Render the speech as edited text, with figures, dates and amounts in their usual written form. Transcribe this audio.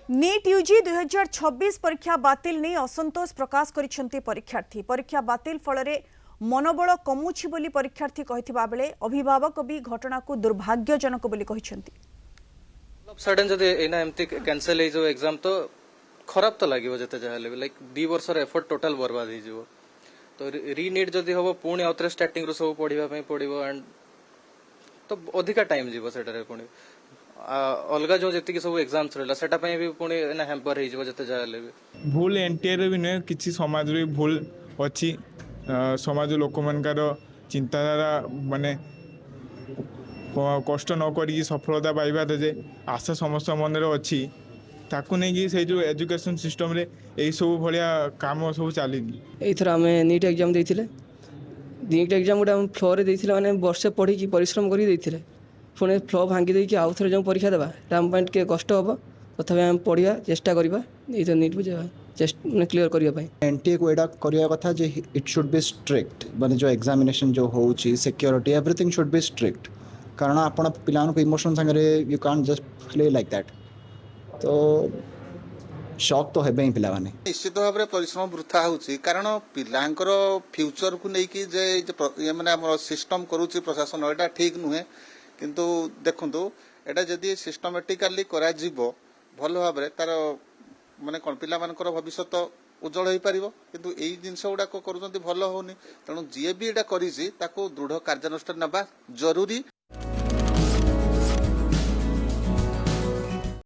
NEET UG 2026 परीक्षा बातिल नहीं असंतोष प्रकाश करिसेंती परीक्षार्थी। परीक्षा बातिल फल मनोबल कमुछि बोली परीक्षार्थी कहिथिबा बेले अभिभावक भी घटना को दुर्भाग्यजनक बोली कहिसेंती। सडन जदि एना एमती कैंसिल हे जो एग्जाम तो खराब तो लागिवो जते जाहले लाइक 2 वर्षर एफर्ट टोटल बर्बाद हे जिवो। तो रीनीट जदि हबो पुणी आउथरे स्टार्टिंग रो सब पढिबा पई पडिबो एंड तो अधिका टाइम जीवो सेटारे पुणी अलगा जो जति सब एग्जाम्स रहला सेटा पई भी पुणी एना हैम्पर हे जिवो जते जाहले भी भूल एनटीआर भी नुहे किसी समाज रे भूल अच्छी समाज लोक मानकर चिंताधारा माने कष्ट न करी सफलता पाइबा जे आशा समस्त मन रे अच्छी ताकू नहीं कि से जो एजुकेशन सिस्टम रे एई सब भलिया काम सब चली एथर आम नीट एग्जाम देइथिले नीट एग्जाम गोटे आम फ्लो रे देइथिले माने वर्षे पढ़ी की परिश्रम करी देइथिले पुणे फ्लो भांगी देकी आउ थरे जो परीक्षा देबा आम पॉइंट के कष्ट हबो तथापि आम पढ़िया चेष्टा करबा ए तो नीट बुझेबा चेष्टा क्लियर करिया पई एनटीए को एडा करिया कथा जे इट शुड बी स्ट्रिक्ट माने जो एग्जामिनेशन जो होउची security everything should be strict कारण आपण पिलान को इमोशन संगे you can't just play like that तो शॉक तो हेबे पिला माने निश्चित भाव में परिश्रम वृथा होउची कारण पिलांकर फ्यूचर को लेकी जे माने हमर सिस्टम करूची प्रशासन एटा ठीक नुहे किंतु देखंतु एटा जदि सिस्टमैटिकली करा जीवो भल भाव में तार माने कोन पिला मानकर भविष्य उज्जवल हो पारिबो किंतु एई जिंस गुडा को करूचंती भल होनी तेणु जी भी एटा करिसी ताको दृढ़ कार्यानुष्ठान नबा जरूरी।